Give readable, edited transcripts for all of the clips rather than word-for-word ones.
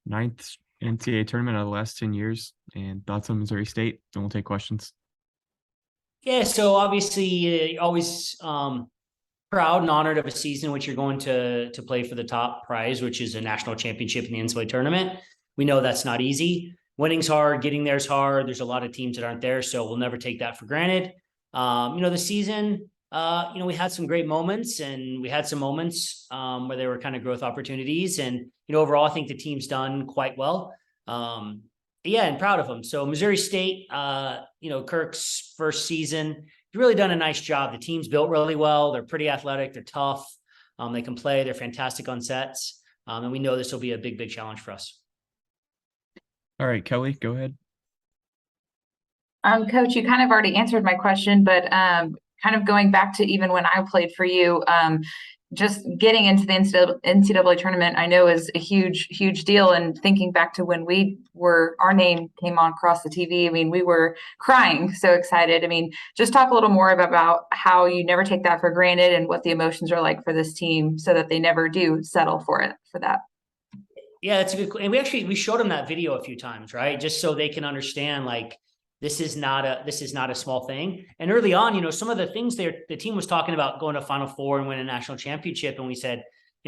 ninth NCAA tournament out of the last 10 years, and thoughts on Missouri State. Then we'll take questions. Yeah, so obviously, always proud and honored of a season in which you're going to play for the top prize, which is a national championship in the NCAA tournament. We know that's not easy. Winning's hard, getting there's hard. There's a lot of teams that aren't there, so we'll never take that for granted. The season, we had some great moments, and we had some moments where there were kind of growth opportunities. And overall, I think the team's done quite well. Yeah, and proud of them. So Missouri State, Kirk's first season, he's really done a nice job. The team's built really well. They're pretty athletic. They're tough. They can play. They're fantastic on sets. And we know this will be a big, big challenge for us. All right, Kelly, go ahead. Coach, you kind of already answered my question, but kind of going back to even when I played for you, just getting into the NCAA tournament, I know is a huge, huge deal. And thinking back to when our name came on across the TV, I mean, we were crying, so excited. I mean, just talk a little more about how you never take that for granted and what the emotions are like for this team so that they never do settle for that. Yeah, that's a good, and we showed them that video a few times, right? Just so they can understand, like, this is not a small thing. And early on, some of the things the team was talking about going to Final Four and win a national championship. And we said,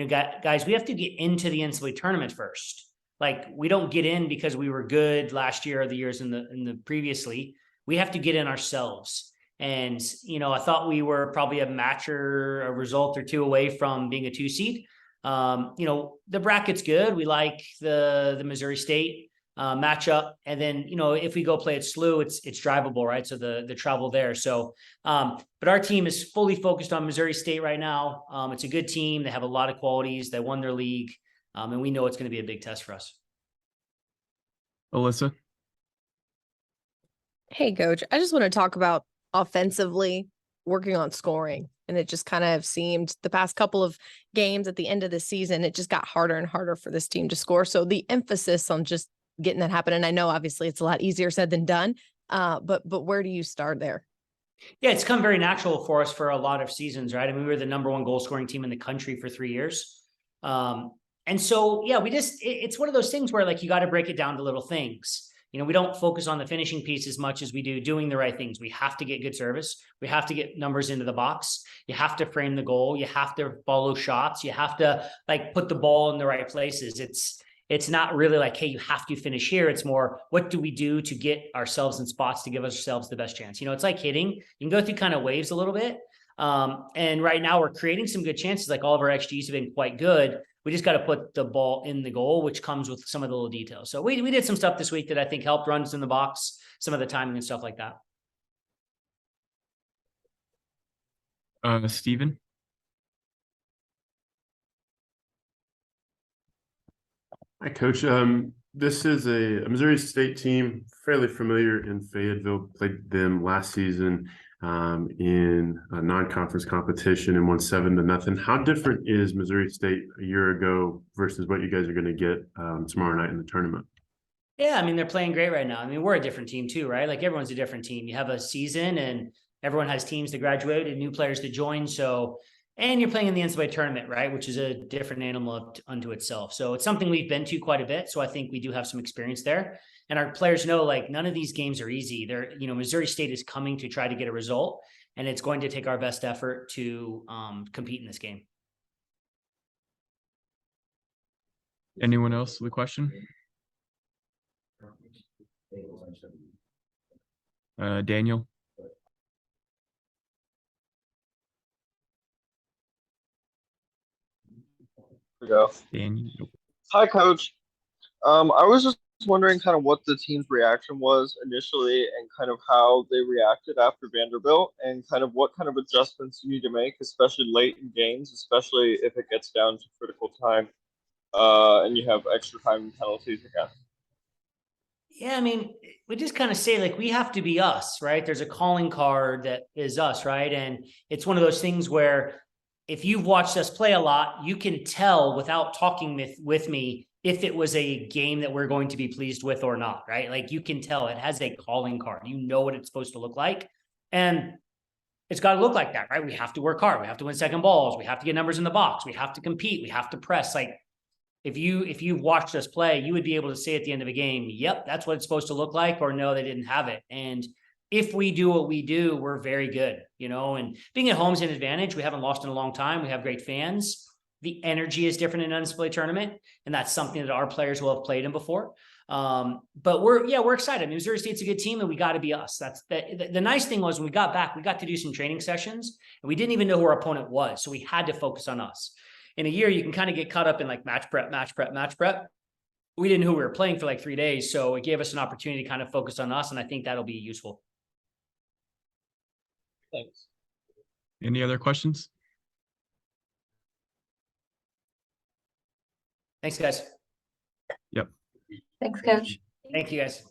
guys, we have to get into the NCAA tournament first. Like, we don't get in because we were good last year or the years in the previously. We have to get in ourselves. And, I thought we were probably a match or a result or two away from being a 2 seed. The bracket's good. We like the Missouri State matchup. And then, if we go play at SLU, it's drivable, right? So the travel there. So, but our team is fully focused on Missouri State right now. It's a good team. They have a lot of qualities. They won their league. And we know it's going to be a big test for us. Alyssa. Hey, Coach, I just want to talk about offensively working on scoring. And it just kind of seemed the past couple of games at the end of the season, it just got harder and harder for this team to score. So the emphasis on just getting that happen. And I know obviously it's a lot easier said than done. But where do you start there? Yeah, it's come very natural for us for a lot of seasons, right? I mean, we were the number one goal scoring team in the country for 3 years. And so, yeah, it's one of those things where, like, you got to break it down to little things. We don't focus on the finishing piece as much as we do doing the right things. We have to get good service. We have to get numbers into the box. You have to frame the goal. You have to follow shots. You have to, like, put the ball in the right places. It's not really like, hey, you have to finish here. It's more, what do we do to get ourselves in spots to give ourselves the best chance? It's like hitting. You can go through kind of waves a little bit. And right now we're creating some good chances. Like, all of our XGs have been quite good. We just got to put the ball in the goal, which comes with some of the little details. So we did some stuff this week that I think helped runs in the box, some of the timing and stuff like that. Steven. Hi, Coach. This is a Missouri State team, fairly familiar in Fayetteville. Played them last season in a non-conference competition and won 7-0. How different is Missouri State a year ago versus what you guys are going to get tomorrow night in the tournament? Yeah, I mean, they're playing great right now. I mean, we're a different team too, right? Like, everyone's a different team. You have a season and everyone has teams to graduate and new players to join. So, and you're playing in the NCAA tournament, right? Which is a different animal unto itself. So it's something we've been to quite a bit. So I think we do have some experience there. And our players know, like, none of these games are easy. Missouri State is coming to try to get a result, and it's going to take our best effort to compete in this game. Anyone else with a question? Daniel. Go. Daniel. Hi, Coach. I was just wondering kind of what the team's reaction was initially and kind of how they reacted after Vanderbilt and kind of what kind of adjustments you need to make, especially late in games, especially if it gets down to critical time and you have extra time and penalties again. Yeah, I mean, we just kind of say, like, we have to be us, right? There's a calling card that is us, right? And it's one of those things where if you've watched us play a lot, you can tell without talking with me if it was a game that we're going to be pleased with or not, right? Like, you can tell it has a calling card. You know what it's supposed to look like. And it's got to look like that, right? We have to work hard. We have to win second balls. We have to get numbers in the box. We have to compete. We have to press. Like, if you've watched us play, you would be able to say at the end of a game, yep, that's what it's supposed to look like, or no, they didn't have it. And if we do what we do, we're very good, and being at home is an advantage. We haven't lost in a long time. We have great fans. The energy is different in an NCAA tournament, and that's something that our players will have played in before. But we're excited. Missouri State's a good team, and we got to be us. That's the nice thing was when we got back, we got to do some training sessions, and we didn't even know who our opponent was. So we had to focus on us. In a year, you can kind of get caught up in like match prep. We didn't know who we were playing for like 3 days. So it gave us an opportunity to kind of focus on us. And I think that'll be useful. Thanks. Any other questions? Thanks, guys. Yep. Thanks, Coach. Thank you, guys.